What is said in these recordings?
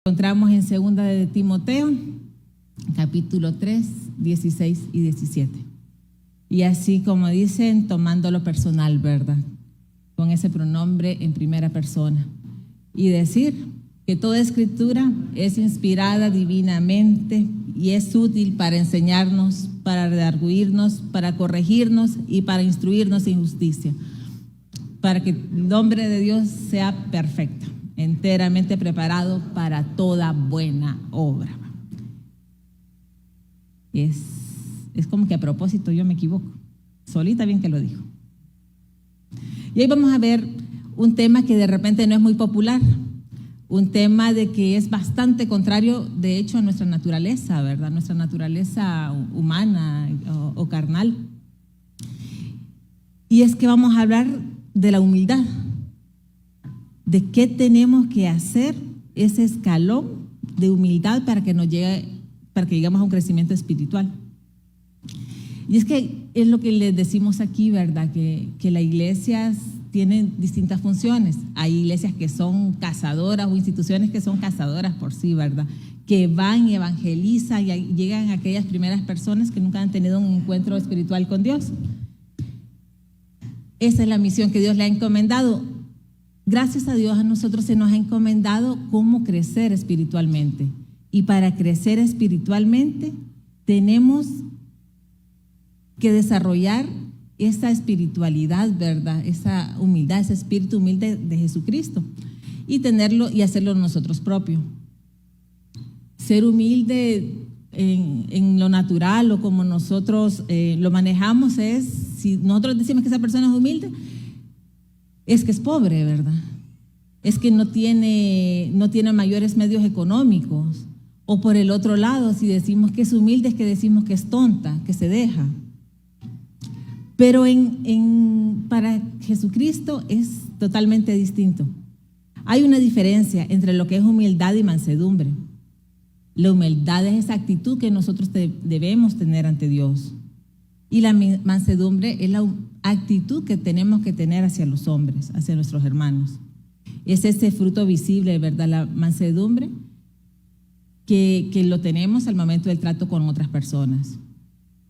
Encontramos en 2 de Timoteo, capítulo 3, 16 y 17. Y así como dicen, tomándolo personal, ¿verdad? Con ese pronombre en primera persona. Y decir que toda escritura es inspirada divinamente y es útil para enseñarnos, para redarguirnos, para corregirnos y para instruirnos en justicia, para que el hombre de Dios sea perfecto, enteramente preparado para toda buena obra. Es como que a propósito yo me equivoco, solita bien que lo dijo. Y hoy vamos a ver un tema que de repente no es muy popular, un tema de que es bastante contrario, de hecho, a nuestra naturaleza, ¿verdad? Nuestra naturaleza humana o carnal. Y es que vamos a hablar de la humildad, de qué tenemos que hacer ese escalón de humildad para que lleguemos a un crecimiento espiritual. Y es que es lo que les decimos aquí, ¿verdad? Que las iglesias tienen distintas funciones. Hay iglesias que son cazadoras o instituciones que son cazadoras por sí, ¿verdad? Que van y evangelizan y llegan a aquellas primeras personas que nunca han tenido un encuentro espiritual con Dios. Esa es la misión que Dios le ha encomendado. Gracias a Dios a nosotros se nos ha encomendado cómo crecer espiritualmente. Y para crecer espiritualmente tenemos que desarrollar esa espiritualidad, ¿verdad? Esa humildad, ese espíritu humilde de Jesucristo y tenerlo y hacerlo nosotros propios. Ser humilde en lo natural o como nosotros lo manejamos es, si nosotros decimos que esa persona es humilde, es que es pobre, ¿verdad? Es que no tiene mayores medios económicos. O por el otro lado, si decimos que es humilde, es que decimos que es tonta, que se deja. Pero para Jesucristo es totalmente distinto. Hay una diferencia entre lo que es humildad y mansedumbre. La humildad es esa actitud que nosotros debemos tener ante Dios. Y la mansedumbre es la actitud que tenemos que tener hacia los hombres, hacia nuestros hermanos. Es ese fruto visible, ¿verdad? La mansedumbre que lo tenemos al momento del trato con otras personas.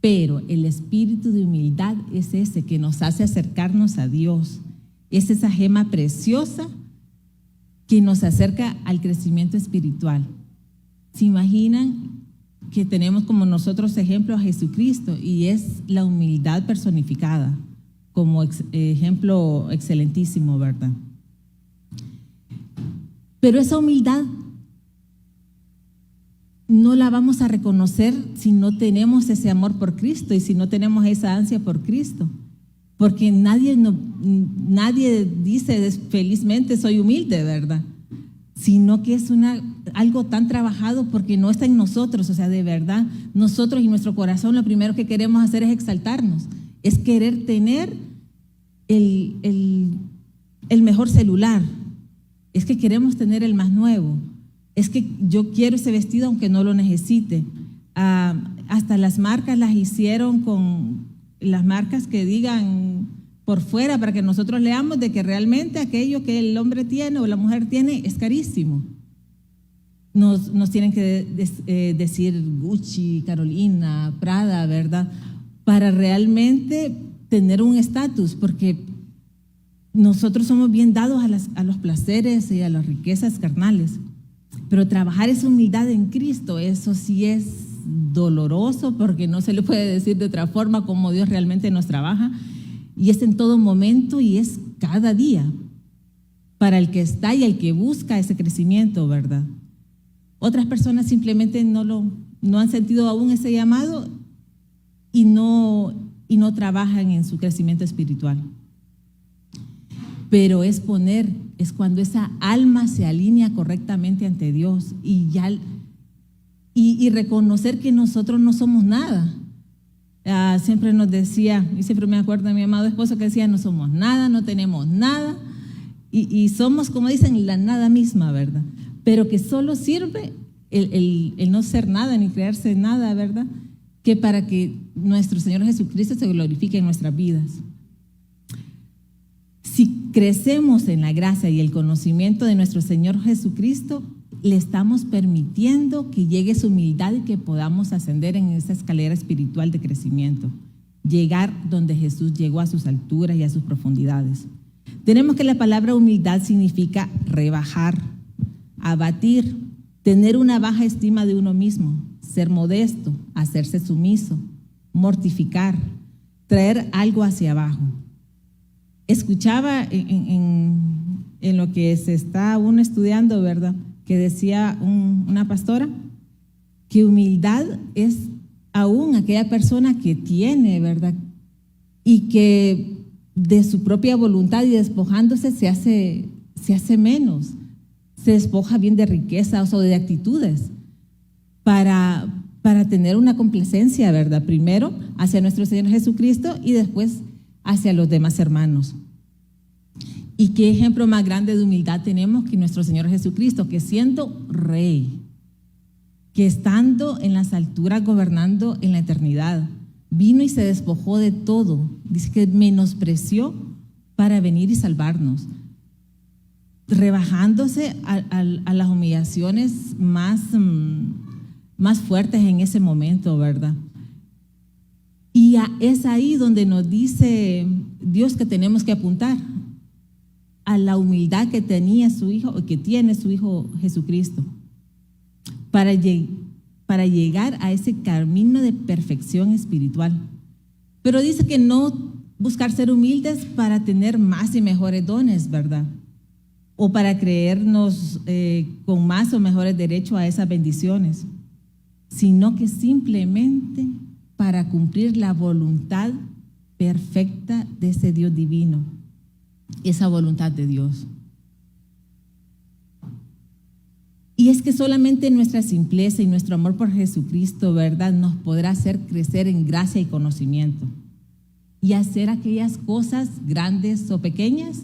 Pero el espíritu de humildad es ese que nos hace acercarnos a Dios. Es esa gema preciosa que nos acerca al crecimiento espiritual. ¿Se imaginan que tenemos como nosotros ejemplo a Jesucristo? Y es la humildad personificada como ejemplo excelentísimo, ¿verdad? Pero esa humildad no la vamos a reconocer si no tenemos ese amor por Cristo y si no tenemos esa ansia por Cristo. Porque nadie dice felizmente soy humilde, ¿verdad? Sino que es algo tan trabajado porque no está en nosotros. O sea, de verdad, nosotros y nuestro corazón lo primero que queremos hacer es exaltarnos. Es querer tener el mejor celular. Es que queremos tener el más nuevo. Es que yo quiero ese vestido aunque no lo necesite. Hasta las marcas las hicieron con las marcas que digan por fuera para que nosotros leamos de que realmente aquello que el hombre tiene o la mujer tiene es carísimo. Nos tienen que decir Gucci, Carolina, Prada, ¿verdad? Para realmente tener un estatus, porque nosotros somos bien dados a los placeres y a las riquezas carnales. Pero trabajar esa humildad en Cristo, eso sí es doloroso porque no se le puede decir de otra forma como Dios realmente nos trabaja. Y es en todo momento y es cada día para el que está y el que busca ese crecimiento, ¿verdad? Otras personas simplemente no han sentido aún ese llamado y no trabajan en su crecimiento espiritual. Pero es cuando esa alma se alinea correctamente ante Dios y reconocer que nosotros no somos nada. Siempre nos decía, y siempre me acuerdo de mi amado esposo que decía, no somos nada, no tenemos nada, y somos, como dicen, la nada misma, ¿verdad? Pero que solo sirve el no ser nada ni crearse nada, ¿verdad? Que para que nuestro Señor Jesucristo se glorifique en nuestras vidas. Si crecemos en la gracia y el conocimiento de nuestro Señor Jesucristo, le estamos permitiendo que llegue su humildad y que podamos ascender en esa escalera espiritual de crecimiento, llegar donde Jesús llegó, a sus alturas y a sus profundidades. Tenemos que la palabra humildad significa rebajar, abatir, tener una baja estima de uno mismo, ser modesto, hacerse sumiso, mortificar, traer algo hacia abajo. Escuchaba en lo que se está uno estudiando, ¿verdad?, que decía una pastora que humildad es aún aquella persona que tiene, ¿verdad?, y que de su propia voluntad y despojándose se hace menos, se despoja bien de riquezas o de actitudes para tener una complacencia, ¿verdad?, primero hacia nuestro Señor Jesucristo y después hacia los demás hermanos. Y qué ejemplo más grande de humildad tenemos que nuestro Señor Jesucristo, que siendo Rey, que estando en las alturas gobernando en la eternidad, vino y se despojó de todo. Dice que menospreció para venir y salvarnos, rebajándose a las humillaciones más fuertes en ese momento, ¿verdad? Y es ahí donde nos dice Dios que tenemos que apuntar a la humildad que tenía su Hijo, o que tiene su Hijo Jesucristo, para llegar a ese camino de perfección espiritual. Pero dice que no buscar ser humildes para tener más y mejores dones, ¿verdad?, o para creernos con más o mejores derechos a esas bendiciones, sino que simplemente para cumplir la voluntad perfecta de ese Dios divino, esa voluntad de Dios. Y es que solamente nuestra simpleza y nuestro amor por Jesucristo, ¿verdad?, nos podrá hacer crecer en gracia y conocimiento y hacer aquellas cosas grandes o pequeñas,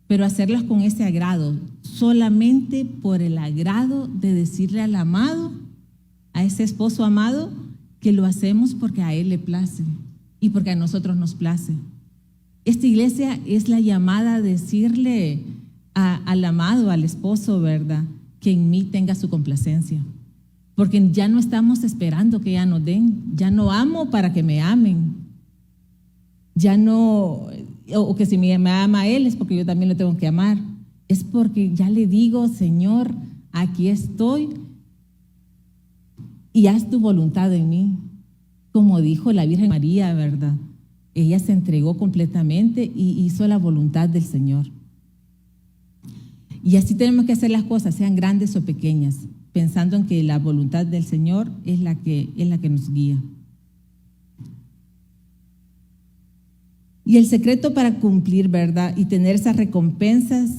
pero hacerlas con ese agrado, solamente por el agrado de decirle al amado, a ese esposo amado, que lo hacemos porque a él le place y porque a nosotros nos place. Esta iglesia es la llamada a decirle al amado, al esposo, ¿verdad?, que en mí tenga su complacencia, porque ya no estamos esperando que ya nos den, ya no amo para que me amen, ya no, o que si me ama a él es porque yo también lo tengo que amar, es porque ya le digo, Señor, aquí estoy y haz tu voluntad en mí, como dijo la Virgen María, ¿verdad? Ella se entregó completamente y hizo la voluntad del Señor. Y así tenemos que hacer las cosas, sean grandes o pequeñas, pensando en que la voluntad del Señor es la que nos guía. Y el secreto para cumplir, ¿verdad?, y tener esas recompensas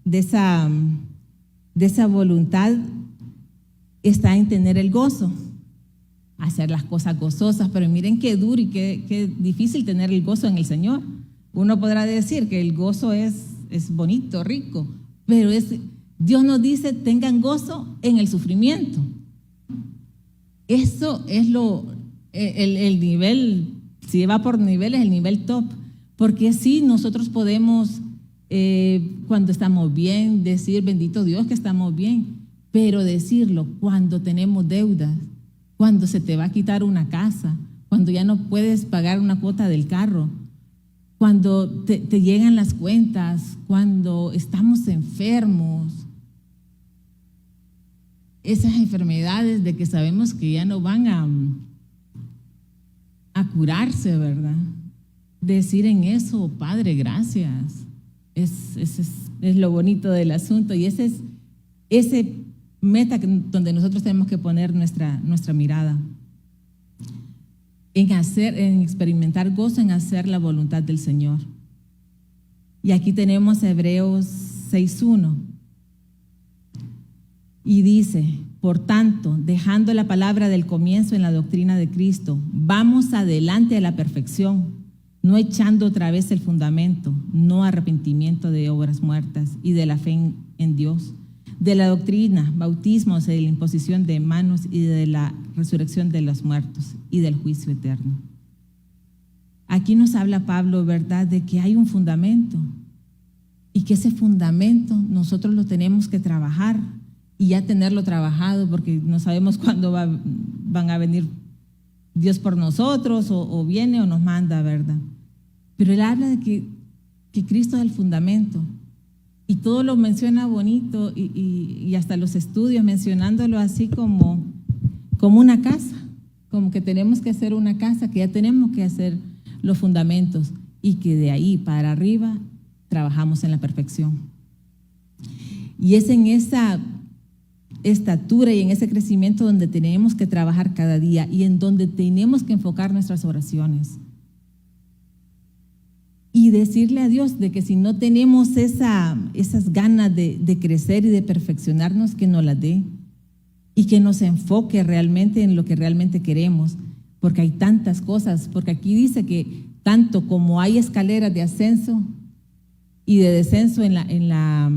de esa voluntad está en tener el gozo, hacer las cosas gozosas. Pero miren qué duro y qué difícil tener el gozo en el Señor. Uno podrá decir que el gozo es bonito, rico, pero Dios nos dice, tengan gozo en el sufrimiento. Eso es el nivel, si va por niveles, el nivel top. Porque sí, nosotros podemos, cuando estamos bien, decir, bendito Dios que estamos bien, pero decirlo cuando tenemos deudas, cuando se te va a quitar una casa, cuando ya no puedes pagar una cuota del carro, cuando te llegan las cuentas, cuando estamos enfermos, esas enfermedades de que sabemos que ya no van a curarse, ¿verdad? Decir en eso, Padre, gracias. Es lo bonito del asunto, y ese meta donde nosotros tenemos que poner nuestra mirada. En experimentar gozo, en hacer la voluntad del Señor. Y aquí tenemos Hebreos 6:1. Y dice, por tanto, dejando la palabra del comienzo en la doctrina de Cristo, vamos adelante a la perfección, no echando otra vez el fundamento, no arrepentimiento de obras muertas y de la fe en Dios, de la doctrina, bautismos, de la imposición de manos y de la resurrección de los muertos y del juicio eterno. Aquí nos habla Pablo, ¿verdad?, de que hay un fundamento y que ese fundamento nosotros lo tenemos que trabajar y ya tenerlo trabajado, porque no sabemos cuándo van a venir Dios por nosotros, o viene o nos manda, ¿verdad? Pero él habla de que Cristo es el fundamento, y todo lo menciona bonito, y hasta los estudios mencionándolo así como una casa, como que tenemos que hacer una casa, que ya tenemos que hacer los fundamentos, y que de ahí para arriba trabajamos en la perfección. Y es en esa estatura y en ese crecimiento donde tenemos que trabajar cada día, y en donde tenemos que enfocar nuestras oraciones. Y decirle a Dios de que si no tenemos esas ganas de crecer y de perfeccionarnos, que nos las dé, y que nos enfoque realmente en lo que realmente queremos, porque hay tantas cosas, porque aquí dice que tanto como hay escaleras de ascenso y de descenso en la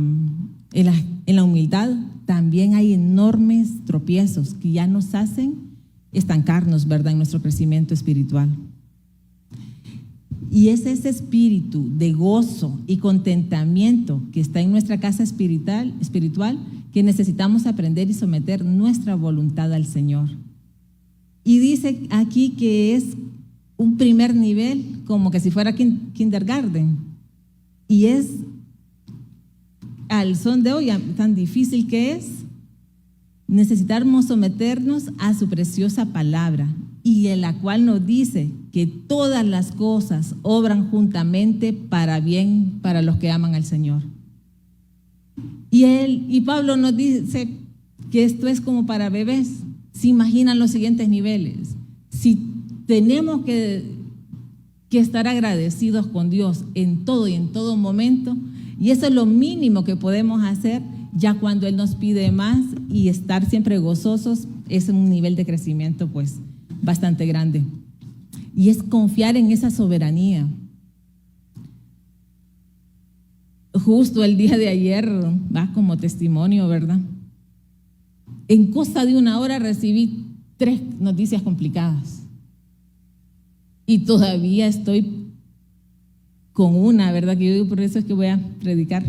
humildad, también hay enormes tropiezos que ya nos hacen estancarnos, ¿verdad?, en nuestro crecimiento espiritual. Y es ese espíritu de gozo y contentamiento que está en nuestra casa espiritual que necesitamos aprender y someter nuestra voluntad al Señor. Y dice aquí que es un primer nivel, como que si fuera kindergarten. Y es, al son de hoy, tan difícil que es, necesitamos someternos a su preciosa palabra, y en la cual nos dice que todas las cosas obran juntamente para bien para los que aman al Señor. Y Pablo nos dice que esto es como para bebés. ¿Se imaginan los siguientes niveles? Si tenemos que estar agradecidos con Dios en todo y en todo momento, y eso es lo mínimo que podemos hacer, ya cuando Él nos pide más, y estar siempre gozosos, es un nivel de crecimiento pues bastante grande. Y es confiar en esa soberanía. Justo el día de ayer, va como testimonio, ¿verdad? En cosa de una hora recibí 3 noticias complicadas. Y todavía estoy con una, ¿verdad? Que yo digo, por eso es que voy a predicar.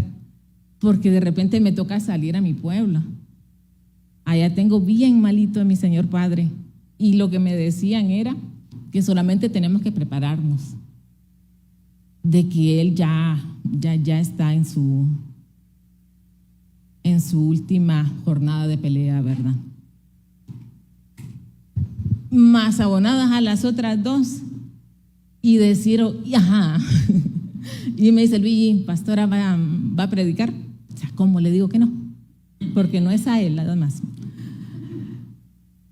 Porque de repente me toca salir a mi pueblo. Allá tengo bien malito a mi Señor Padre. Y lo que me decían era que solamente tenemos que prepararnos. De que Él ya está en su última jornada de pelea, ¿verdad? Más abonadas a las otras 2, y decir, ajá. Y me dice Luigi, pastora, ¿va a predicar? O sea, ¿cómo le digo que no? Porque no es a él, nada más.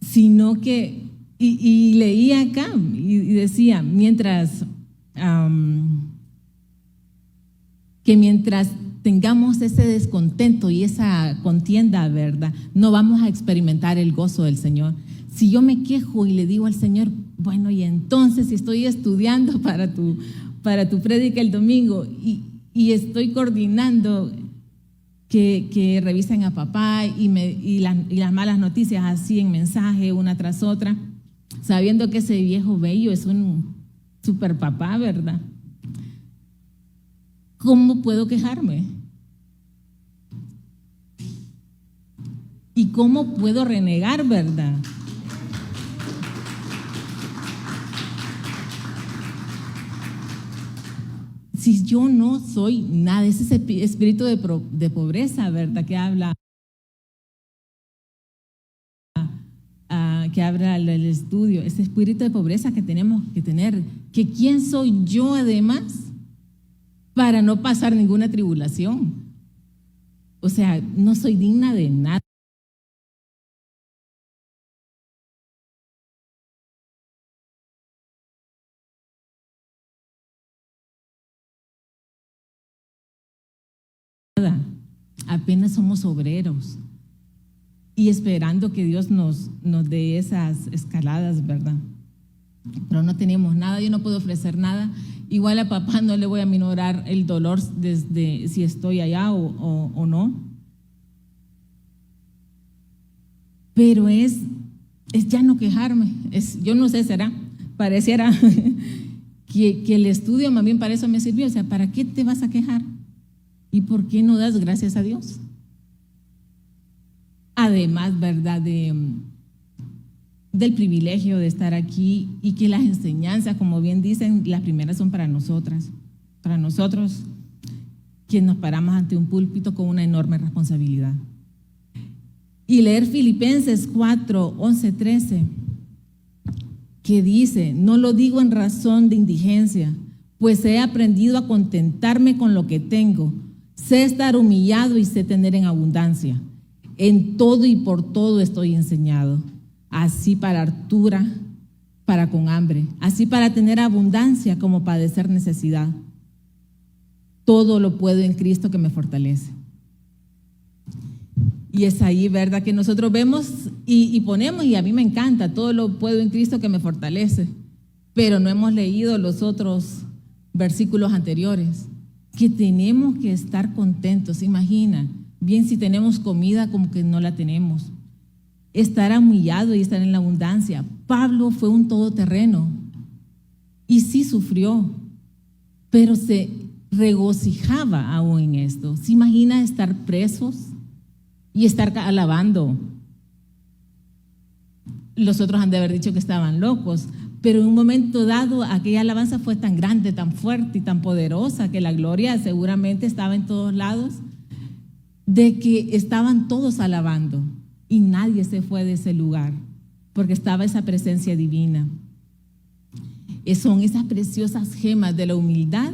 Sino que, y leía acá, y decía, mientras tengamos ese descontento y esa contienda, ¿verdad?, no vamos a experimentar el gozo del Señor. Si yo me quejo y le digo al Señor, bueno, y entonces si estoy estudiando para tu prédica el domingo, y estoy coordinando que revisen a papá, y las malas noticias así en mensaje una tras otra, sabiendo que ese viejo bello es un super papá, ¿verdad? ¿Cómo puedo quejarme? ¿Y cómo puedo renegar, verdad? Si yo no soy nada, es ese espíritu de pobreza, ¿verdad?, que habla el estudio, ese espíritu de pobreza que tenemos que tener, que quién soy yo además para no pasar ninguna tribulación. O sea, no soy digna de nada. Apenas somos obreros y esperando que Dios nos dé esas escaladas, ¿verdad? Pero no tenemos nada, yo no puedo ofrecer nada. Igual a papá no le voy a minorar el dolor desde si estoy allá o no. Pero es ya no quejarme. Yo no sé, pareciera que el estudio más bien para eso me sirvió. O sea, ¿para qué te vas a quejar? ¿Y por qué no das gracias a Dios? además, ¿verdad?, del privilegio de estar aquí, y que las enseñanzas, como bien dicen, las primeras son para nosotros, quienes nos paramos ante un púlpito con una enorme responsabilidad. Y leer Filipenses 4, 11, 13, que dice: no lo digo en razón de indigencia, pues he aprendido a contentarme con lo que tengo. Sé estar humillado y sé tener en abundancia. En todo y por todo estoy enseñado. Así para hartura, para con hambre. Así para tener abundancia, como padecer necesidad. Todo lo puedo en Cristo que me fortalece. Y es ahí, ¿verdad?, que nosotros vemos y ponemos, y a mí me encanta, todo lo puedo en Cristo que me fortalece. Pero no hemos leído los otros versículos anteriores, que tenemos que estar contentos. Imagina, bien, si tenemos comida, como que no la tenemos. Estar humillado y estar en la abundancia. Pablo fue un todoterreno y sí sufrió, pero se regocijaba aún en esto. ¿Se imagina estar presos y estar alabando? Los otros han de haber dicho que estaban locos, pero en un momento dado aquella alabanza fue tan grande, tan fuerte y tan poderosa, que la gloria seguramente estaba en todos lados, de que estaban todos alabando y nadie se fue de ese lugar, porque estaba esa presencia divina. Son esas preciosas gemas de la humildad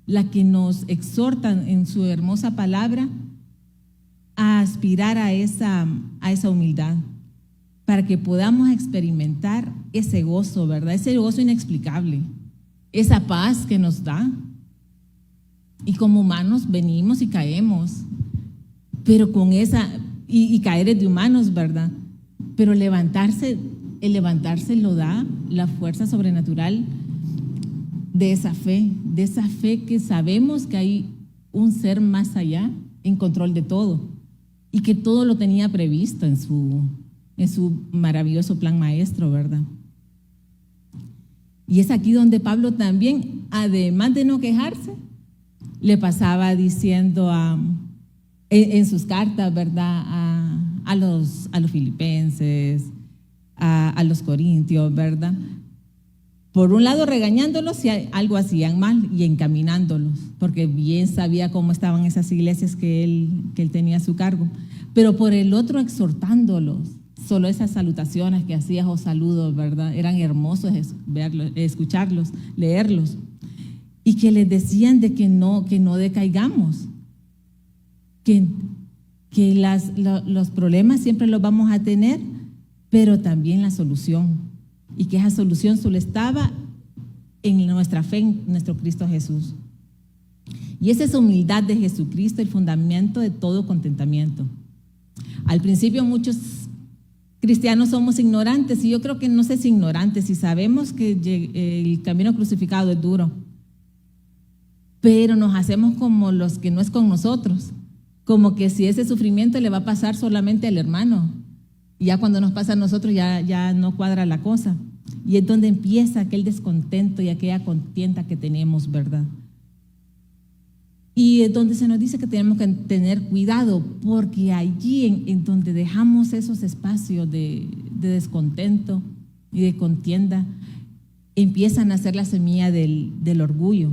las que nos exhortan en su hermosa palabra a aspirar a esa humildad, para que podamos experimentar ese gozo, ¿verdad? Ese gozo inexplicable, esa paz que nos da. Y como humanos venimos y caemos, pero con esa, y caer es de humanos, ¿verdad? Pero el levantarse lo da la fuerza sobrenatural de esa fe que sabemos que hay un ser más allá en control de todo, y que todo lo tenía previsto en su maravilloso plan maestro, ¿verdad? Y es aquí donde Pablo también, además de no quejarse, le pasaba diciendo en sus cartas, ¿verdad?, a los filipenses, a los corintios, ¿verdad?, por un lado regañándolos si algo hacían mal y encaminándolos, porque bien sabía cómo estaban esas iglesias que él tenía a su cargo, pero por el otro exhortándolos. Solo esas salutaciones que hacías o saludos, ¿verdad?, eran hermosos verlos, escucharlos, leerlos, y que les decían de que no decaigamos, que los problemas siempre los vamos a tener, pero también la solución, y que esa solución solo estaba en nuestra fe en nuestro Cristo Jesús. Y esa es la humildad de Jesucristo, el fundamento de todo contentamiento. Al principio muchos cristianos somos ignorantes, y yo creo que no sé si ignorantes, y sabemos que el camino crucificado es duro, pero nos hacemos como los que no es con nosotros, como que si ese sufrimiento le va a pasar solamente al hermano, y ya cuando nos pasa a nosotros ya no cuadra la cosa, y es donde empieza aquel descontento y aquella contienda que tenemos, ¿verdad? Y es donde se nos dice que tenemos que tener cuidado, porque allí en donde dejamos esos espacios de descontento y de contienda, empiezan a ser la semilla del orgullo,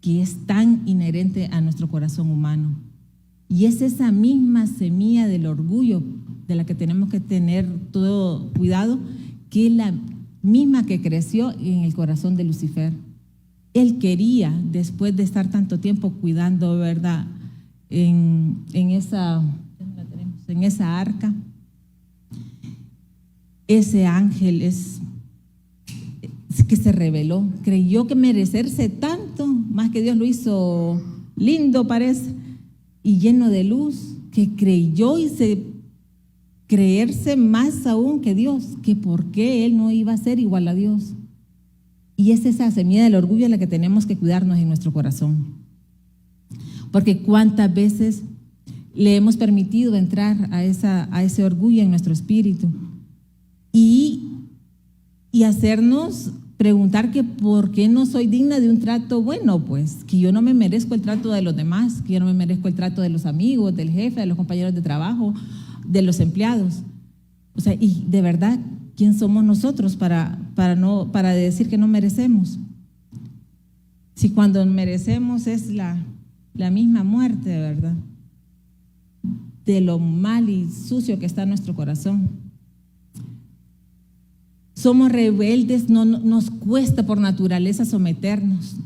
que es tan inherente a nuestro corazón humano. Y es esa misma semilla del orgullo de la que tenemos que tener todo cuidado, que es la misma que creció en el corazón de Lucifer. Él quería, después de estar tanto tiempo cuidando, ¿verdad?, en esa arca, ese ángel es que se rebeló, creyó que merecerse tanto, más que Dios lo hizo lindo, parece, y lleno de luz, que creyó y creerse más aún que Dios, que por qué él no iba a ser igual a Dios. Y es esa semilla del orgullo la que tenemos que cuidarnos en nuestro corazón. Porque cuántas veces le hemos permitido entrar a ese orgullo en nuestro espíritu y hacernos preguntar que por qué no soy digna de un trato bueno, pues que yo no me merezco el trato de los demás, que yo no me merezco el trato de los amigos, del jefe, de los compañeros de trabajo, de los empleados. O sea, y de verdad, ¿quién somos nosotros para decir que no merecemos? Si cuando merecemos es la misma muerte, ¿verdad? De lo mal y sucio que está en nuestro corazón. Somos rebeldes, no nos cuesta por naturaleza someternos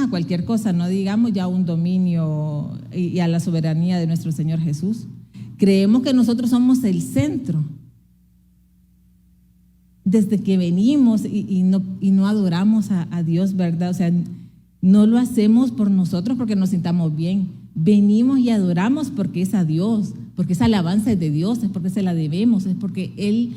a cualquier cosa, no digamos ya a un dominio y a la soberanía de nuestro Señor Jesús. Creemos que nosotros somos el centro. Desde que venimos y no adoramos a Dios, ¿verdad? O sea, no lo hacemos por nosotros porque nos sintamos bien. Venimos y adoramos porque es a Dios, porque esa alabanza es de Dios, es porque se la debemos, es porque Él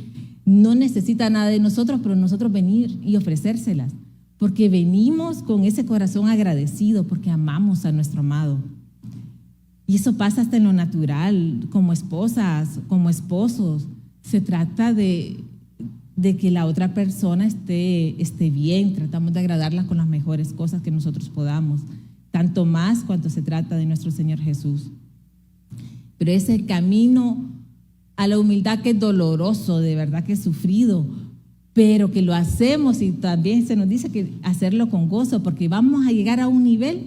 no necesita nada de nosotros, pero nosotros venir y ofrecérselas. Porque venimos con ese corazón agradecido, porque amamos a nuestro amado. Y eso pasa hasta en lo natural, como esposas, como esposos. Se trata de que la otra persona esté bien, tratamos de agradarla con las mejores cosas que nosotros podamos, tanto más cuando se trata de nuestro Señor Jesús. Pero ese camino a la humildad que es doloroso, de verdad que es sufrido, pero que lo hacemos, y también se nos dice que hacerlo con gozo, porque vamos a llegar a un nivel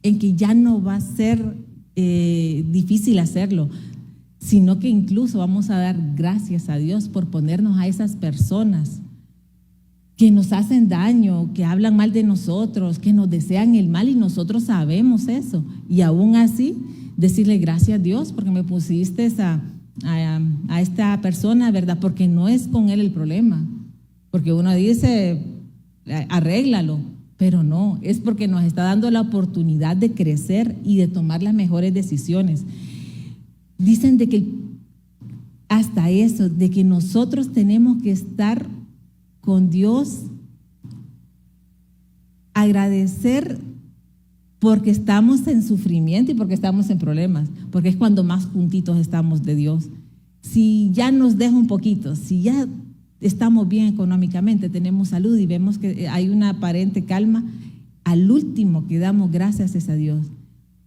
en que ya no va a ser difícil hacerlo, sino que incluso vamos a dar gracias a Dios por ponernos a esas personas que nos hacen daño, que hablan mal de nosotros, que nos desean el mal, y nosotros sabemos eso, y aún así decirle gracias a Dios porque me pusiste a esta persona, ¿verdad? Porque no es con él el problema. Porque uno dice, arréglalo, pero no, es porque nos está dando la oportunidad de crecer y de tomar las mejores decisiones. Dicen de que hasta eso, de que nosotros tenemos que estar con Dios, agradecer porque estamos en sufrimiento y porque estamos en problemas, porque es cuando más juntitos estamos de Dios. Si ya nos deja un poquito, si ya estamos bien económicamente, tenemos salud y vemos que hay una aparente calma, al último que damos gracias es a Dios.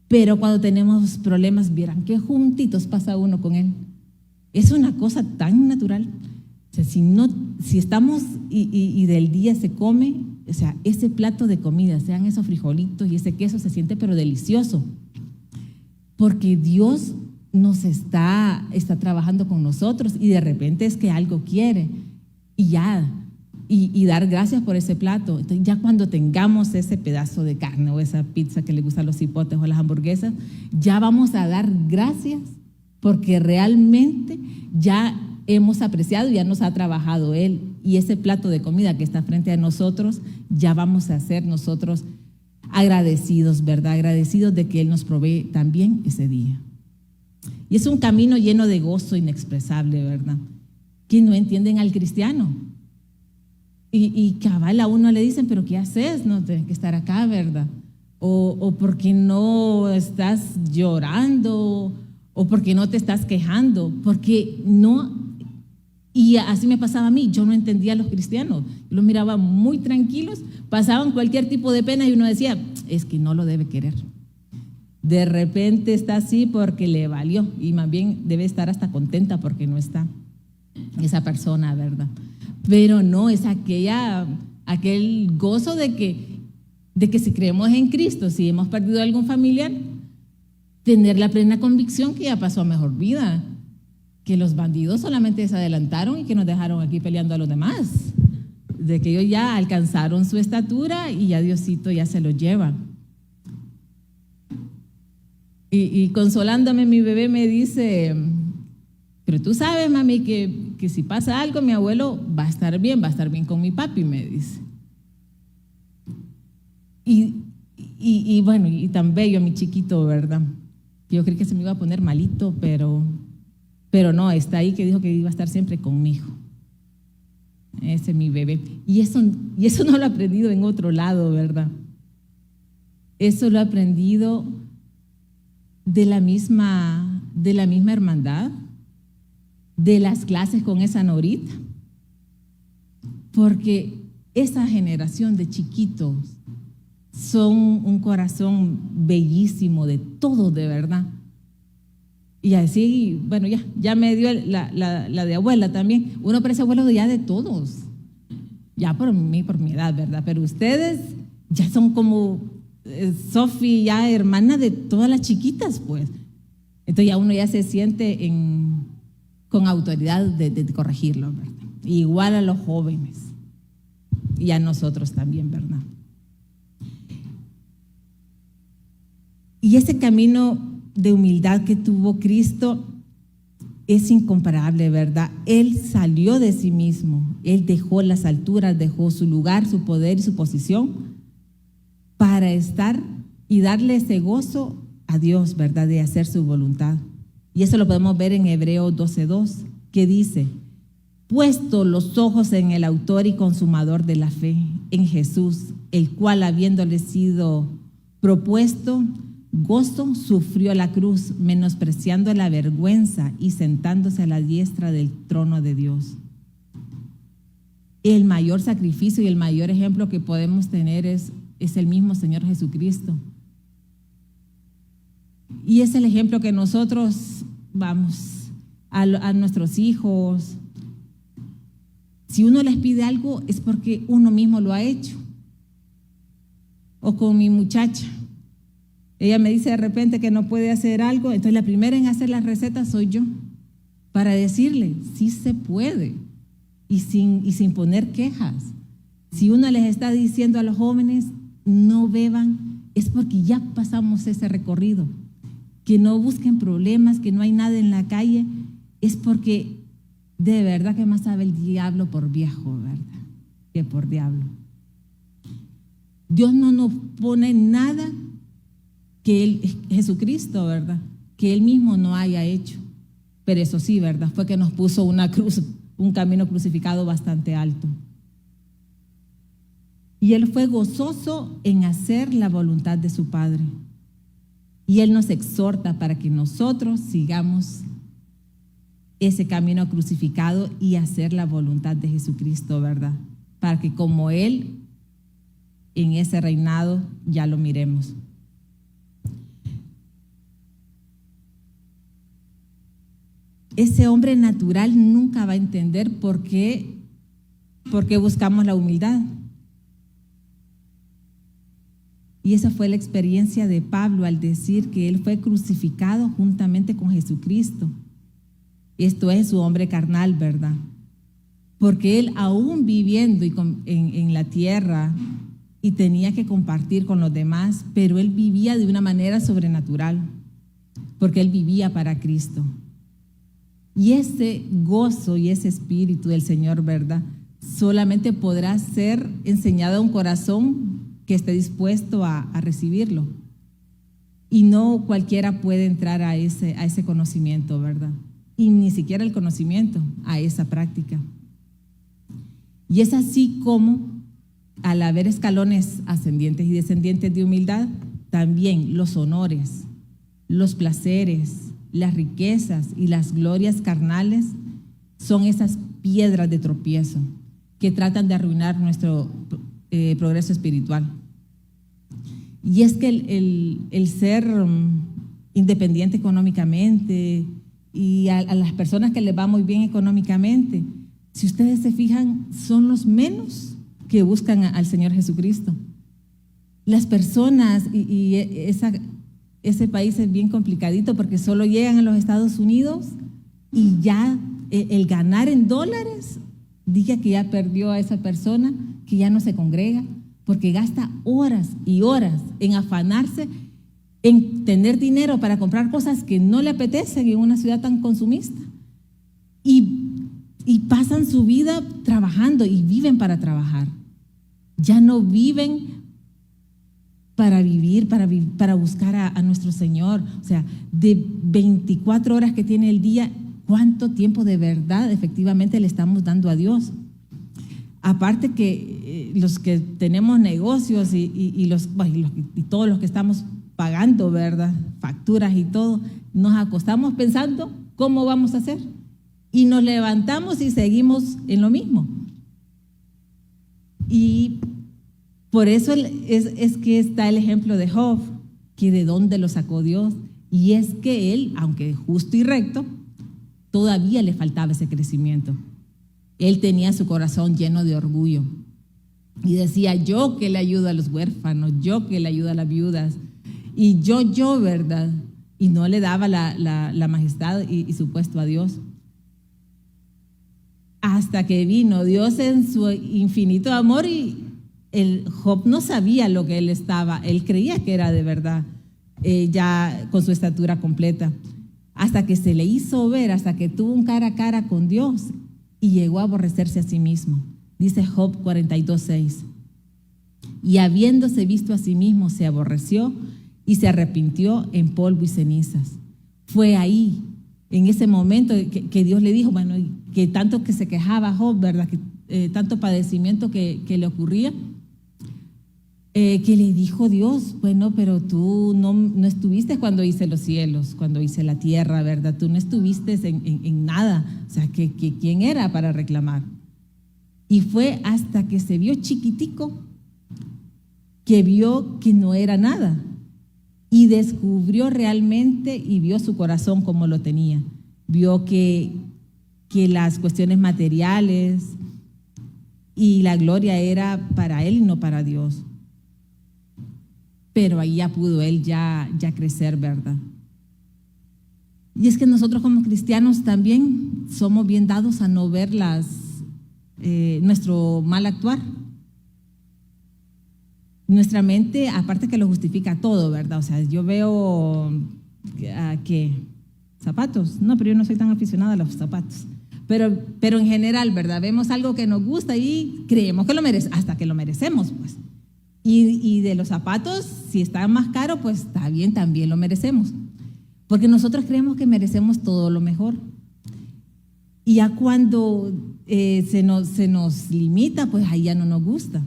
Pero cuando tenemos problemas, vieran qué juntitos pasa uno con Él. Es una cosa tan natural. O sea, si estamos y del día se come, o sea, ese plato de comida, sean esos frijolitos y ese queso, se siente pero delicioso. Porque Dios nos está trabajando con nosotros, y de repente es que algo quiere. Y ya, y dar gracias por ese plato. Entonces, ya cuando tengamos ese pedazo de carne o esa pizza que le gustan los cipotes o las hamburguesas, ya vamos a dar gracias porque realmente ya hemos apreciado y ya nos ha trabajado Él. Y ese plato de comida que está frente a nosotros, ya vamos a ser nosotros agradecidos, ¿verdad? Agradecidos de que Él nos provee también ese día. Y es un camino lleno de gozo inexpresable, ¿verdad? Que no entienden al cristiano. Y cabal a uno le dicen, pero ¿qué haces? No tienes que estar acá, ¿verdad? O ¿por qué no estás llorando? O ¿por qué no te estás quejando? Porque no, y así me pasaba a mí, yo no entendía a los cristianos. Yo los miraba muy tranquilos, pasaban cualquier tipo de pena y uno decía, es que no lo debe querer. De repente está así porque le valió, y más bien debe estar hasta contenta porque no está esa persona, ¿verdad? Pero no, es aquel gozo de que si creemos en Cristo, si hemos perdido a algún familiar, tener la plena convicción que ya pasó a mejor vida, que los bandidos solamente se adelantaron y que nos dejaron aquí peleando a los demás, de que ellos ya alcanzaron su estatura y ya Diosito ya se los lleva. Y consolándome, mi bebé me dice, pero tú sabes, mami, que si pasa algo, mi abuelo va a estar bien con mi papi, me dice. Y bueno, y tan bello mi chiquito, ¿verdad? Yo creí que se me iba a poner malito, pero no, está ahí, que dijo que iba a estar siempre conmigo. Ese es mi bebé. Y eso no lo he aprendido en otro lado, ¿verdad? Eso lo he aprendido de la misma hermandad, de las clases con esa Norita, porque esa generación de chiquitos son un corazón bellísimo de todos, de verdad. Y así, bueno, ya me dio la de abuela también. Uno parece abuelo ya de todos. Ya por mi edad, ¿verdad? Pero ustedes ya son como Sofi, ya hermana de todas las chiquitas, pues. Entonces ya uno ya se siente con autoridad de corregirlo, ¿verdad? Igual a los jóvenes y a nosotros también, ¿verdad? Y ese camino de humildad que tuvo Cristo es incomparable, ¿verdad? Él salió de sí mismo, Él dejó las alturas, dejó su lugar, su poder y su posición para estar y darle ese gozo a Dios, ¿verdad? De hacer su voluntad. Y eso lo podemos ver en Hebreos 12:2, que dice: puesto los ojos en el autor y consumador de la fe, en Jesús, el cual, habiéndole sido propuesto gozo, sufrió la cruz, menospreciando la vergüenza y sentándose a la diestra del trono de Dios. El mayor sacrificio y el mayor ejemplo que podemos tener es el mismo Señor Jesucristo. Y es el ejemplo que nosotros vamos a nuestros hijos. Si uno les pide algo es porque uno mismo lo ha hecho. O con mi muchacha. Ella me dice de repente que no puede hacer algo, entonces la primera en hacer las recetas soy yo, para decirle, sí se puede, y sin poner quejas. Si uno les está diciendo a los jóvenes, no beban, es porque ya pasamos ese recorrido. Que no busquen problemas, que no hay nada en la calle, es porque de verdad que más sabe el diablo por viejo, ¿verdad? Que por diablo. Dios no nos pone nada que Jesucristo, ¿verdad? Que Él mismo no haya hecho. Pero eso sí, ¿verdad? Fue que nos puso una cruz, un camino crucificado bastante alto. Y Él fue gozoso en hacer la voluntad de su Padre. Y Él nos exhorta para que nosotros sigamos ese camino crucificado y hacer la voluntad de Jesucristo, ¿verdad? Para que como Él en ese reinado ya lo miremos. Ese hombre natural nunca va a entender por qué buscamos la humildad. Y esa fue la experiencia de Pablo al decir que él fue crucificado juntamente con Jesucristo. Esto es su hombre carnal, ¿verdad? Porque él, aún viviendo en la tierra y tenía que compartir con los demás, pero él vivía de una manera sobrenatural, porque él vivía para Cristo. Y ese gozo y ese espíritu del Señor, ¿verdad? Solamente podrá ser enseñado a un corazón que esté dispuesto a recibirlo. Y no cualquiera puede entrar a ese conocimiento, ¿verdad? Y ni siquiera el conocimiento, a esa práctica. Y es así como, al haber escalones ascendientes y descendientes de humildad, también los honores, los placeres, las riquezas y las glorias carnales son esas piedras de tropiezo que tratan de arruinar nuestro progreso espiritual. Y es que el ser independiente económicamente y a las personas que les va muy bien económicamente, si ustedes se fijan, son los menos que buscan al Señor Jesucristo. Las personas ese país es bien complicadito porque solo llegan a los Estados Unidos y ya el ganar en dólares, diga que ya perdió a esa persona, que ya no se congrega, porque gasta horas y horas en afanarse, en tener dinero para comprar cosas que no le apetecen en una ciudad tan consumista. Y pasan su vida trabajando y viven para trabajar. Ya no viven para vivir, para buscar a nuestro Señor. O sea, de 24 horas que tiene el día, ¿cuánto tiempo de verdad efectivamente le estamos dando a Dios? Aparte que los que tenemos negocios y todos los que estamos pagando, ¿verdad? Facturas y todo, nos acostamos pensando cómo vamos a hacer. Y nos levantamos y seguimos en lo mismo. Y por eso es que está el ejemplo de Job, que de dónde lo sacó Dios. Y es que él, aunque justo y recto, todavía le faltaba ese crecimiento. Él tenía su corazón lleno de orgullo y decía: yo que le ayudo a los huérfanos, yo que le ayudo a las viudas, y yo, ¿verdad? Y no le daba la majestad y su puesto a Dios. Hasta que vino Dios en su infinito amor, y el Job no sabía lo que él creía que era de verdad, ya con su estatura completa, hasta que se le hizo ver, hasta que tuvo un cara a cara con Dios y llegó a aborrecerse a sí mismo. Dice Job 42:6: y habiéndose visto a sí mismo, se aborreció y se arrepintió en polvo y cenizas. Fue ahí, en ese momento, que Dios le dijo, bueno, que tanto que se quejaba Job, ¿verdad? Que tanto padecimiento que le ocurría, que le dijo Dios: bueno, pero tú no estuviste cuando hice los cielos, cuando hice la tierra, ¿verdad? Tú no estuviste en nada. O sea, que ¿quién era para reclamar? Y fue hasta que se vio chiquitico que vio que no era nada, y descubrió realmente y vio su corazón como lo tenía. Vio que las cuestiones materiales y la gloria era para él y no para Dios. Pero ahí ya pudo él ya crecer, ¿verdad? Y es que nosotros como cristianos también somos bien dados a no ver nuestro mal actuar. Nuestra mente, aparte que lo justifica todo, ¿verdad? O sea, yo veo ¿qué? Zapatos. No, pero yo no soy tan aficionada a los zapatos. Pero en general, ¿verdad? Vemos algo que nos gusta y creemos que lo merecemos, hasta que lo merecemos, pues. Y de los zapatos, si están más caros, pues está bien, también lo merecemos. Porque nosotros creemos que merecemos todo lo mejor. Y ya cuando se nos limita, pues ahí ya no nos gusta.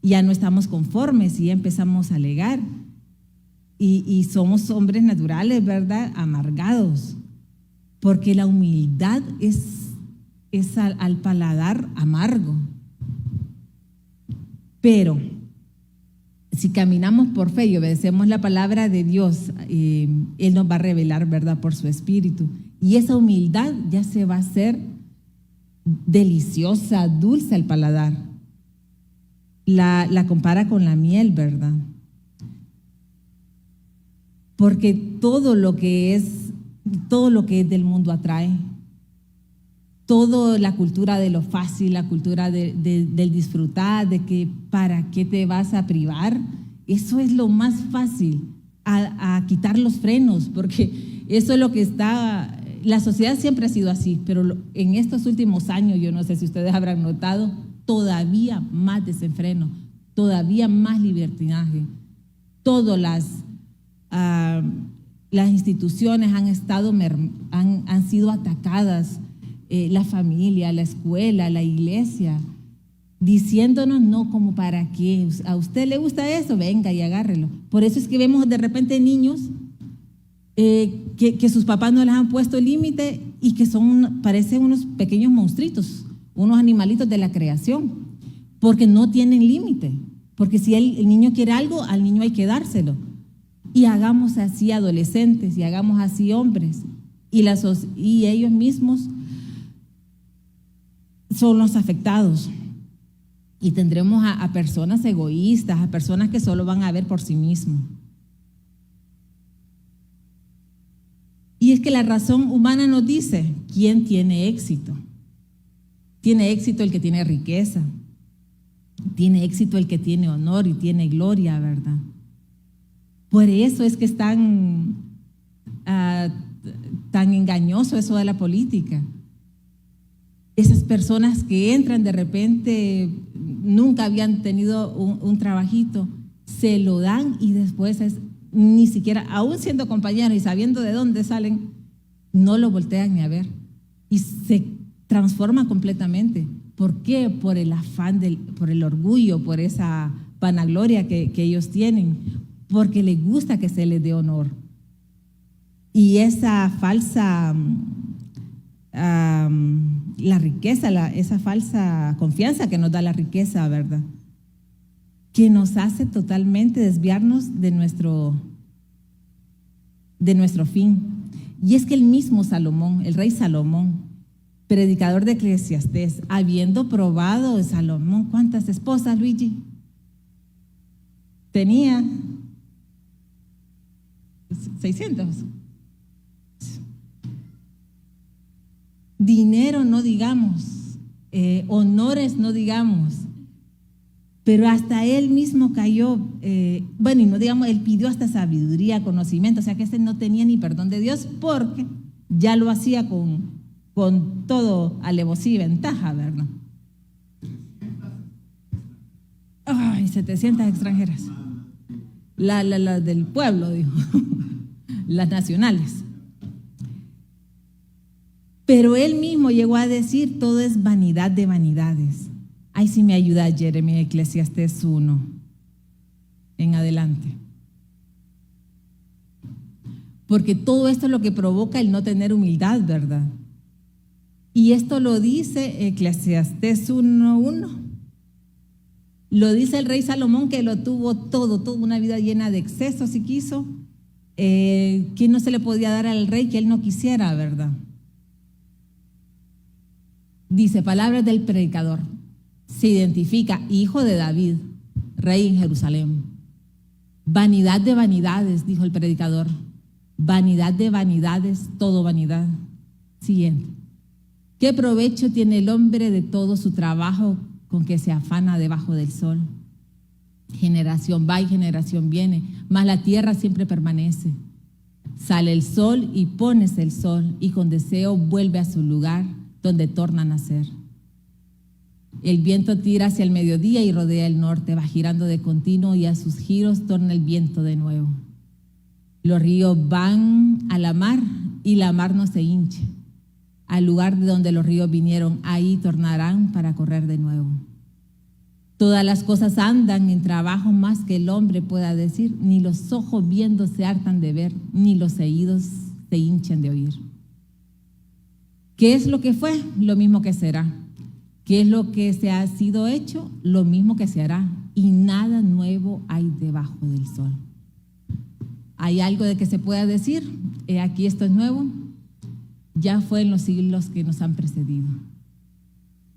Ya no estamos conformes y ya empezamos a alegar. Y somos hombres naturales, ¿verdad? Amargados. Porque la humildad es al paladar amargo. Pero si caminamos por fe y obedecemos la palabra de Dios, Él nos va a revelar, ¿verdad?, por su Espíritu. Y esa humildad ya se va a hacer deliciosa, dulce al paladar. La compara con la miel, ¿verdad? Porque todo lo que es del mundo atrae. Toda la cultura de lo fácil, la cultura del disfrutar, de que para qué te vas a privar, eso es lo más fácil, a quitar los frenos, porque eso es lo que está, la sociedad siempre ha sido así, pero en estos últimos años, yo no sé si ustedes habrán notado, todavía más desenfreno, todavía más libertinaje. Todas las instituciones han sido atacadas. La familia, la escuela, la iglesia, diciéndonos no, como para qué, a usted le gusta eso, venga y agárrelo. Por eso es que vemos de repente niños que sus papás no les han puesto límite y que parecen unos pequeños monstruitos, unos animalitos de la creación, porque no tienen límite. Porque si el niño quiere algo, al niño hay que dárselo. Y hagamos así adolescentes y hagamos así hombres, y ellos mismos son los afectados, y tendremos a personas egoístas, a personas que solo van a ver por sí mismos. Y es que la razón humana nos dice: ¿quién tiene éxito? Tiene éxito el que tiene riqueza, tiene éxito el que tiene honor y tiene gloria, ¿verdad? Por eso es que es tan engañoso eso de la política. Esas personas que entran de repente, nunca habían tenido un trabajito, se lo dan y después ni siquiera, aún siendo compañeros y sabiendo de dónde salen, no lo voltean ni a ver. Y se transforma completamente. ¿Por qué? Por el afán, por el orgullo, por esa vanagloria que ellos tienen, porque les gusta que se les dé honor. Y esa falsa... la riqueza, esa falsa confianza que nos da la riqueza, ¿verdad?, que nos hace totalmente desviarnos de nuestro de nuestro fin. Y es que el mismo Salomón, el rey Salomón, predicador de Eclesiastés, habiendo probado Salomón, ¿cuántas esposas, Luigi? Tenía 600. Dinero no digamos, honores no digamos, pero hasta él mismo cayó, y no digamos, él pidió hasta sabiduría, conocimiento, o sea que ese no tenía ni perdón de Dios porque ya lo hacía con todo alevosía y ventaja, ¿verdad? Ay, 700 extranjeras. La del pueblo, dijo, las nacionales. Pero él mismo llegó a decir, todo es vanidad de vanidades. Ay, si me ayuda Jeremías, Eclesiastés 1, en adelante. Porque todo esto es lo que provoca el no tener humildad, ¿verdad? Y esto lo dice Eclesiastés 1:1. Lo dice el rey Salomón, que lo tuvo todo, toda una vida llena de excesos y quiso, que no se le podía dar al rey que él no quisiera, ¿verdad? Dice, palabras del predicador, se identifica, hijo de David, rey en Jerusalén. Vanidad de vanidades, dijo el predicador, vanidad de vanidades, todo vanidad. Siguiente, ¿qué provecho tiene el hombre de todo su trabajo con que se afana debajo del sol? Generación va y generación viene, mas la tierra siempre permanece. Sale el sol y pones el sol, y con deseo vuelve a su lugar, donde torna a nacer. El viento tira hacia el mediodía y rodea el norte, va girando de continuo y a sus giros torna el viento de nuevo. Los ríos van a la mar y la mar no se hincha. Al lugar de donde los ríos vinieron, ahí tornarán para correr de nuevo. Todas las cosas andan en trabajo más que el hombre pueda decir, ni los ojos viendo se hartan de ver, ni los oídos se hinchan de oír. ¿Qué es lo que fue? Lo mismo que será. ¿Qué es lo que se ha sido hecho? Lo mismo que se hará. Y nada nuevo hay debajo del sol. ¿Hay algo de que se pueda decir? Aquí esto es nuevo. Ya fue en los siglos que nos han precedido.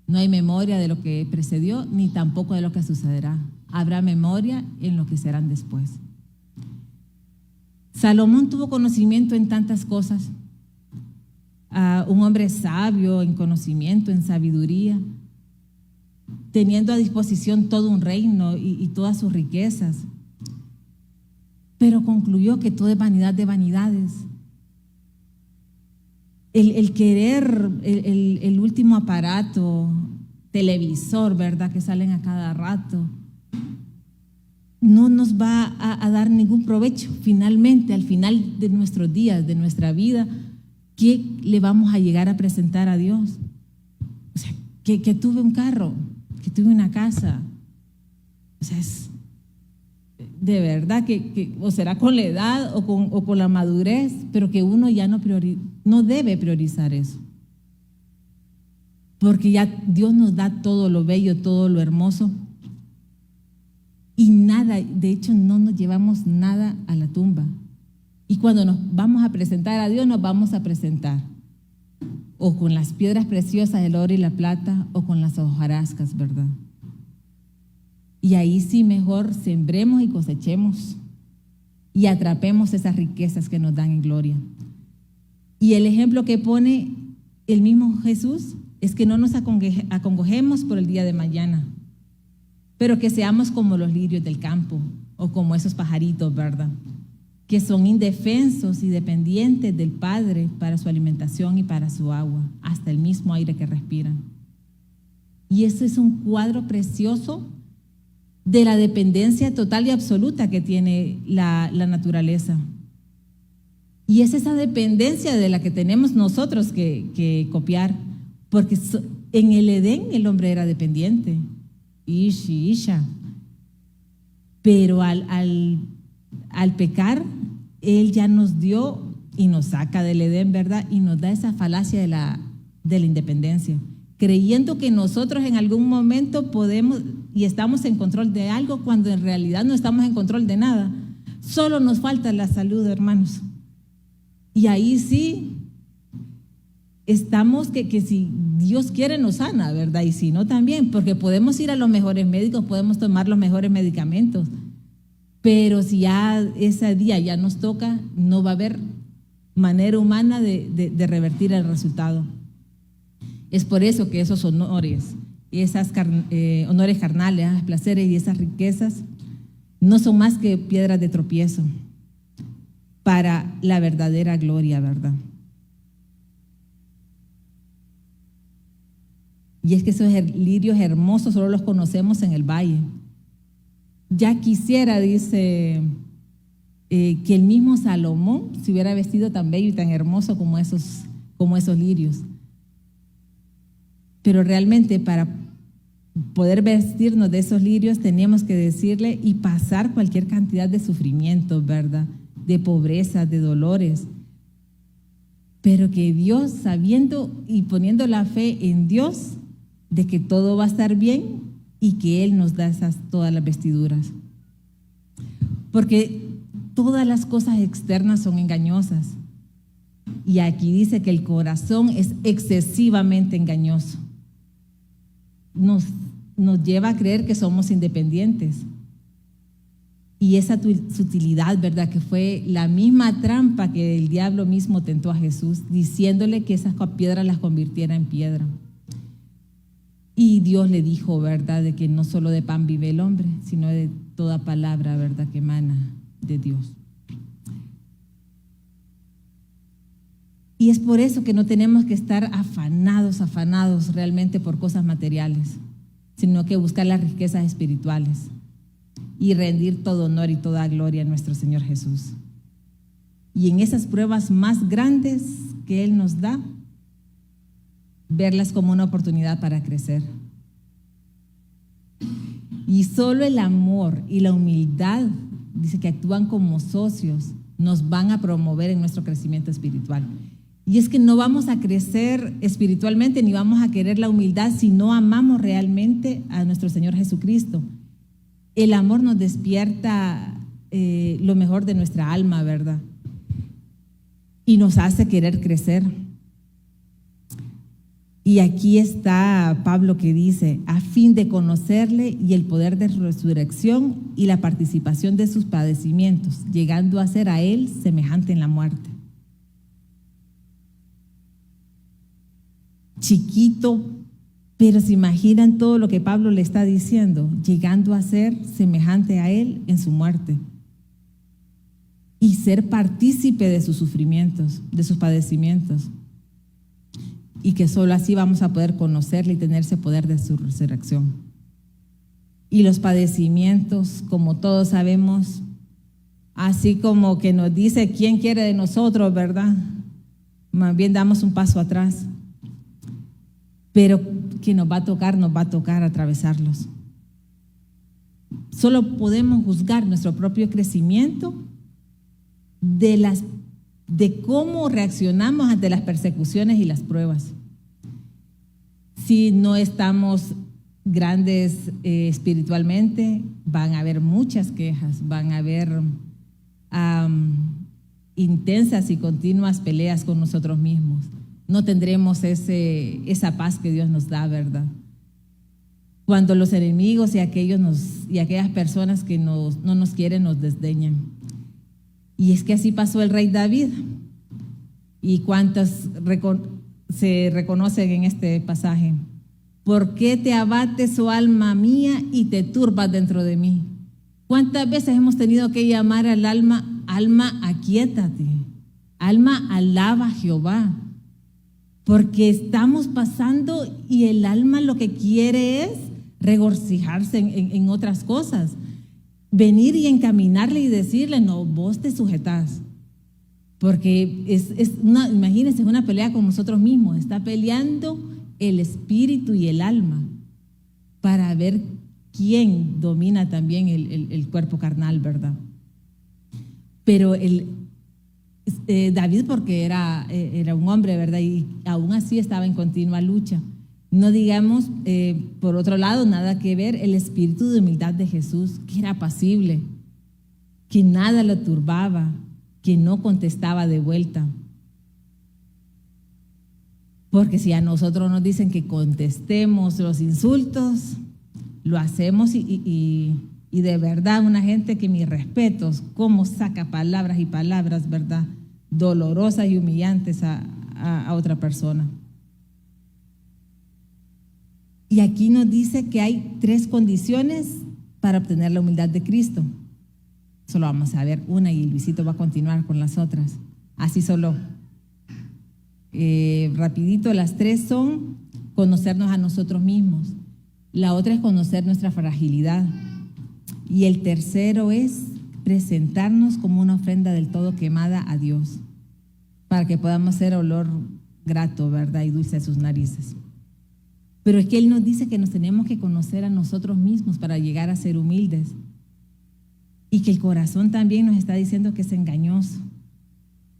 No hay memoria de lo que precedió, ni tampoco de lo que sucederá. Habrá memoria en lo que serán después. Salomón tuvo conocimiento en tantas cosas. Un hombre sabio en conocimiento, en sabiduría, teniendo a disposición todo un reino y todas sus riquezas. Pero concluyó que todo es vanidad de vanidades. El querer el último aparato, televisor, ¿verdad?, que salen a cada rato, no nos va a dar ningún provecho. Finalmente, al final de nuestros días, de nuestra vida, ¿qué le vamos a llegar a presentar a Dios? O sea, que tuve un carro, que tuve una casa. O sea, es de verdad que o será con la edad o con la madurez, pero que uno ya no debe priorizar eso. Porque ya Dios nos da todo lo bello, todo lo hermoso. Y nada, de hecho no nos llevamos nada a la tumba. Y cuando nos vamos a presentar a Dios, nos vamos a presentar o con las piedras preciosas, el oro y la plata, o con las hojarascas, ¿verdad? Y ahí sí mejor sembremos y cosechemos y atrapemos esas riquezas que nos dan en gloria. Y el ejemplo que pone el mismo Jesús es que no nos acongojemos por el día de mañana, pero que seamos como los lirios del campo o como esos pajaritos, ¿verdad?, que son indefensos y dependientes del Padre para su alimentación y para su agua, hasta el mismo aire que respiran. Y eso es un cuadro precioso de la dependencia total y absoluta que tiene la naturaleza. Y es esa dependencia de la que tenemos nosotros que copiar, porque en el Edén el hombre era dependiente, Isha. Pero al pecar, Él ya nos dio y nos saca del Edén, ¿verdad? Y nos da esa falacia de la independencia, creyendo que nosotros en algún momento podemos y estamos en control de algo, cuando en realidad no estamos en control de nada. Solo nos falta la salud, hermanos. Y ahí sí estamos que si Dios quiere nos sana, ¿verdad? Y si no también, porque podemos ir a los mejores médicos, podemos tomar los mejores medicamentos, pero si ya ese día ya nos toca, no va a haber manera humana de revertir el resultado. Es por eso que esos honores, esas honores carnales, placeres y esas riquezas no son más que piedras de tropiezo para la verdadera gloria, ¿verdad? Y es que esos lirios hermosos solo los conocemos en el valle. Ya quisiera, dice, que el mismo Salomón se hubiera vestido tan bello y tan hermoso como esos lirios. Pero realmente para poder vestirnos de esos lirios teníamos que decirle y pasar cualquier cantidad de sufrimientos, ¿verdad? De pobreza, de dolores. Pero que Dios, sabiendo y poniendo la fe en Dios, de que todo va a estar bien y que Él nos da todas las vestiduras. Porque todas las cosas externas son engañosas. Y aquí dice que el corazón es excesivamente engañoso. Nos lleva a creer que somos independientes. Y esa sutilidad, ¿verdad? Que fue la misma trampa que el diablo mismo tentó a Jesús, diciéndole que esas piedras las convirtiera en piedra. Y Dios le dijo, ¿verdad? De que no solo de pan vive el hombre, sino de toda palabra, ¿verdad? Que emana de Dios. Y es por eso que no tenemos que estar afanados realmente por cosas materiales, sino que buscar las riquezas espirituales y rendir todo honor y toda gloria a nuestro Señor Jesús. Y en esas pruebas más grandes que Él nos da, verlas como una oportunidad para crecer. Y solo el amor y la humildad, dice que actúan como socios, nos van a promover en nuestro crecimiento espiritual. Y es que no vamos a crecer espiritualmente ni vamos a querer la humildad si no amamos realmente a nuestro Señor Jesucristo. El amor nos despierta lo mejor de nuestra alma, ¿verdad? Y nos hace querer crecer. Y aquí está Pablo que dice, a fin de conocerle y el poder de resurrección y la participación de sus padecimientos, llegando a ser a él semejante en la muerte. Chiquito, pero se imaginan todo lo que Pablo le está diciendo, llegando a ser semejante a él en su muerte y ser partícipe de sus sufrimientos, de sus padecimientos, y que solo así vamos a poder conocerle y tener ese poder de su resurrección. Y los padecimientos, como todos sabemos, así como que nos dice quién quiere de nosotros, ¿verdad? Más bien damos un paso atrás. Pero que nos va a tocar atravesarlos. Solo podemos juzgar nuestro propio crecimiento de cómo reaccionamos ante las persecuciones y las pruebas. Si no estamos grandes espiritualmente, van a haber muchas quejas, van a haber intensas y continuas peleas con nosotros mismos. No tendremos esa paz que Dios nos da, ¿verdad? Cuando los enemigos y aquellas personas que no nos quieren nos desdeñan. Y es que así pasó el rey David. ¿Y cuántos se reconocen en este pasaje? ¿Por qué te abates, oh alma mía, y te turbas dentro de mí? ¿Cuántas veces hemos tenido que llamar al alma, aquíétate, alma, alaba a Jehová? Porque estamos pasando y el alma lo que quiere es regocijarse en otras cosas. Venir y encaminarle y decirle, no, vos te sujetás. Porque imagínense, es una pelea con nosotros mismos. Está peleando el espíritu y el alma para ver quién domina también el cuerpo carnal, ¿verdad? Pero David, porque era un hombre, ¿verdad? Y aún así estaba en continua lucha. No digamos, por otro lado, nada que ver el espíritu de humildad de Jesús, que era apacible, que nada lo turbaba, que no contestaba de vuelta, Porque si a nosotros nos dicen que contestemos los insultos, lo hacemos y de verdad una gente que mis respetos, cómo saca palabras y palabras, ¿verdad? Dolorosas y humillantes a otra persona. Y aquí nos dice que hay 3 condiciones para obtener la humildad de Cristo. Solo vamos a ver una y Luisito va a continuar con las otras. Así solo, rapidito, las 3 son conocernos a nosotros mismos. La otra es conocer nuestra fragilidad. Y el tercero es presentarnos como una ofrenda del todo quemada a Dios, para que podamos ser olor grato, ¿verdad? Y dulce a sus narices. Pero es que Él nos dice que nos tenemos que conocer a nosotros mismos para llegar a ser humildes. Y que el corazón también nos está diciendo que es engañoso.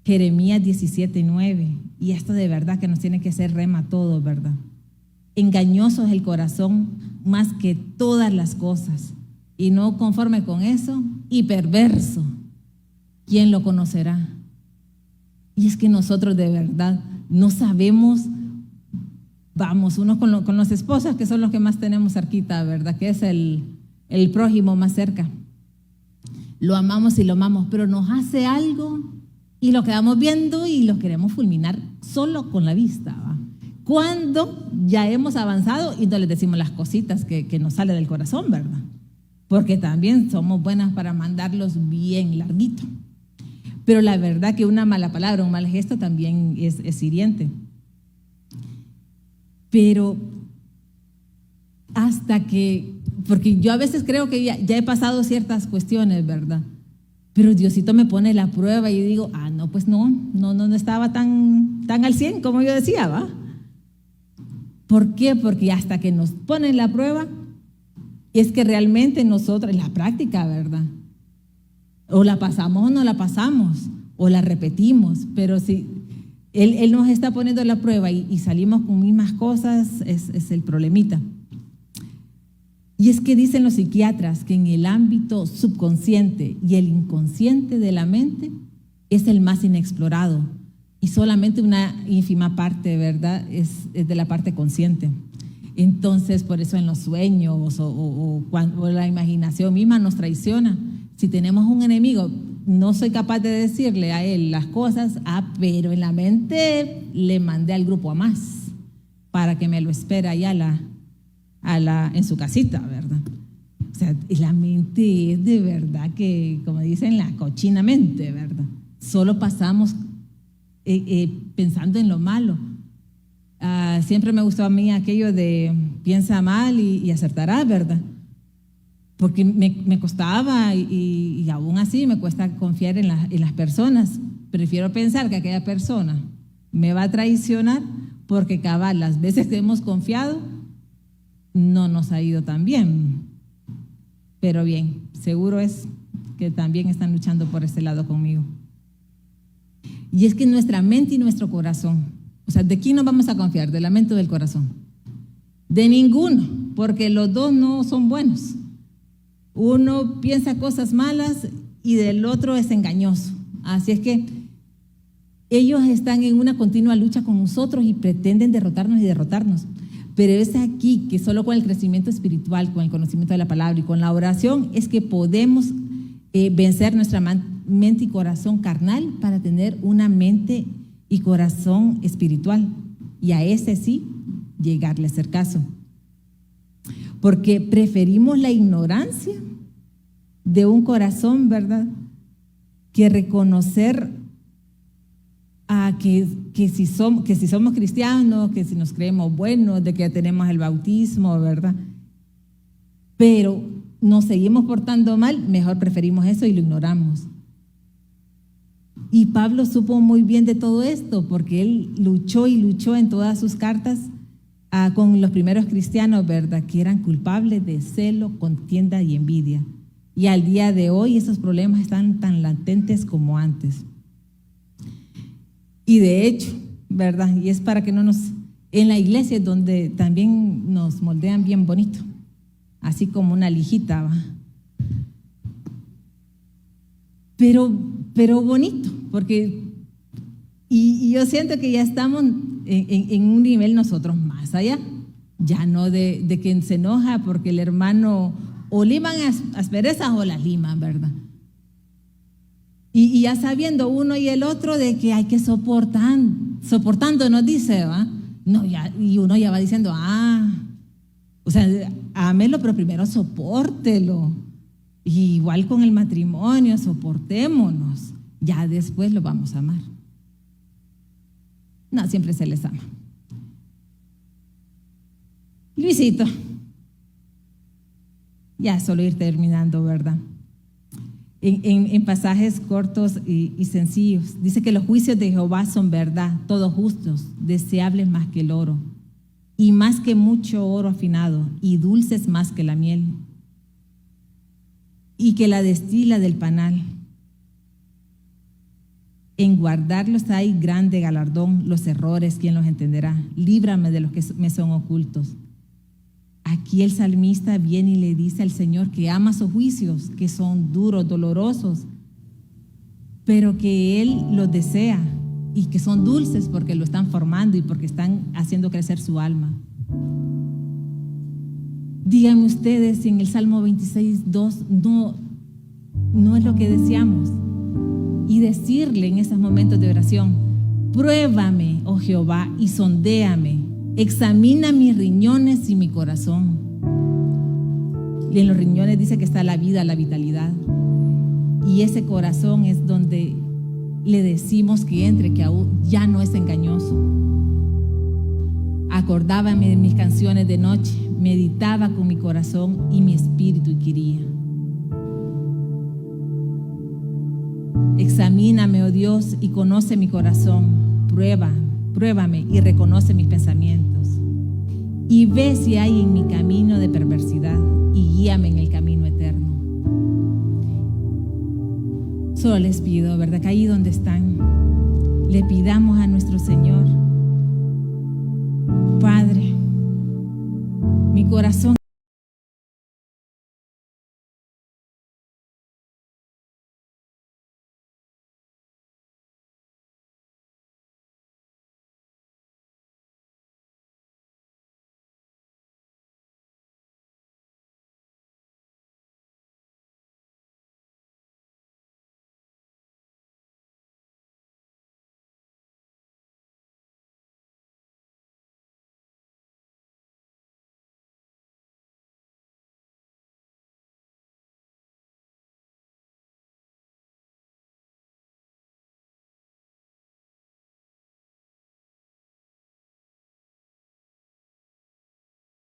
Jeremías 17:9. Y esto de verdad que nos tiene que hacer rema todo, ¿verdad? Engañoso es el corazón más que todas las cosas. Y no conforme con eso, y perverso. ¿Quién lo conocerá? Y es que nosotros de verdad no sabemos. Vamos, uno con los esposos, que son los que más tenemos cerquita, ¿verdad? Que es el prójimo más cerca. Lo amamos y lo amamos, pero nos hace algo y lo quedamos viendo y lo queremos fulminar solo con la vista, ¿va? Cuando ya hemos avanzado y no les decimos las cositas que nos sale del corazón, ¿verdad? Porque también somos buenas para mandarlos bien larguito. Pero la verdad que una mala palabra, un mal gesto también es hiriente. Pero hasta que, porque yo a veces creo que ya he pasado ciertas cuestiones, ¿verdad? Pero Diosito me pone la prueba y digo, no, pues no estaba tan al 100 como yo decía, ¿va? ¿Por qué? Porque hasta que nos ponen la prueba, es que realmente nosotros, en la práctica, ¿verdad? O la pasamos o no la pasamos, o la repetimos, pero si Él nos está poniendo la prueba y salimos con mismas cosas, es el problemita. Y es que dicen los psiquiatras que en el ámbito subconsciente y el inconsciente de la mente es el más inexplorado y solamente una ínfima parte, ¿verdad?, es de la parte consciente. Entonces, por eso en los sueños o la imaginación misma nos traiciona. Si tenemos un enemigo, no soy capaz de decirle a él las cosas, pero en la mente le mandé al grupo a más para que me lo espere allá en su casita, ¿verdad? O sea, la mente es de verdad que, como dicen, la cochina mente, ¿verdad? Solo pasamos pensando en lo malo. Siempre me gustó a mí aquello de piensa mal y acertarás, ¿verdad? Porque me costaba y aún así me cuesta confiar en las personas. Prefiero pensar que aquella persona me va a traicionar porque cabal, las veces que hemos confiado no nos ha ido tan bien. Pero bien, seguro es que también están luchando por este lado conmigo. Y es que nuestra mente y nuestro corazón, o sea, ¿de quién nos vamos a confiar? ¿De la mente o del corazón? De ninguno, porque los dos no son buenos. Uno piensa cosas malas y del otro es engañoso. Así es que ellos están en una continua lucha con nosotros y pretenden derrotarnos. Pero es aquí que solo con el crecimiento espiritual, con el conocimiento de la palabra y con la oración es que podemos vencer nuestra mente y corazón carnal para tener una mente y corazón espiritual. Y a ese sí, llegarle a hacer caso. Porque preferimos la ignorancia de un corazón, ¿verdad?, que reconocer que si somos cristianos, que si nos creemos buenos, de que ya tenemos el bautismo, ¿verdad? Pero nos seguimos portando mal, mejor preferimos eso y lo ignoramos. Y Pablo supo muy bien de todo esto, porque él luchó en todas sus cartas con los primeros cristianos, ¿verdad?, que eran culpables de celo, contienda y envidia. Y al día de hoy esos problemas están tan latentes como antes. Y de hecho, ¿verdad?, y es para que no en la iglesia es donde también nos moldean bien bonito, así como una lijita, ¿va? Pero bonito, porque y yo siento que ya estamos en un nivel nosotros más allá. Ya no de quien se enoja porque el hermano o liman asperezas o las liman, ¿verdad? Y ya sabiendo uno y el otro de que hay que soportando nos dice, ¿va? No, ya, y uno ya va diciendo, o sea, ámelo, pero primero sopórtelo. Y igual con el matrimonio, soportémonos. Ya después lo vamos a amar. No, siempre se les ama. Luisito, ya solo ir terminando, ¿verdad? En pasajes cortos y sencillos, dice que los juicios de Jehová son verdad, todos justos, deseables más que el oro, y más que mucho oro afinado, y dulces más que la miel, y que la destila del panal. En guardarlos hay grande galardón, los errores, ¿quién los entenderá? Líbrame de los que me son ocultos. Aquí el salmista viene y le dice al Señor que ama sus juicios, que son duros, dolorosos, pero que Él los desea y que son dulces porque lo están formando y porque están haciendo crecer su alma. Díganme ustedes si en el Salmo 26:2 no es lo que deseamos. Y decirle en esos momentos de oración: pruébame, oh Jehová, y sondéame. Examina mis riñones y mi corazón. Y en los riñones dice que está la vida, la vitalidad. Y ese corazón es donde le decimos que entre, que aún ya no es engañoso. Acordábame de mis canciones de noche, meditaba con mi corazón y mi espíritu inquiría. Examíname, oh Dios, y conoce mi corazón. Pruébame y reconoce mis pensamientos. Y ve si hay en mi camino de perversidad y guíame en el camino eterno. Solo les pido, ¿verdad? Que ahí donde están, le pidamos a nuestro Señor: Padre, mi corazón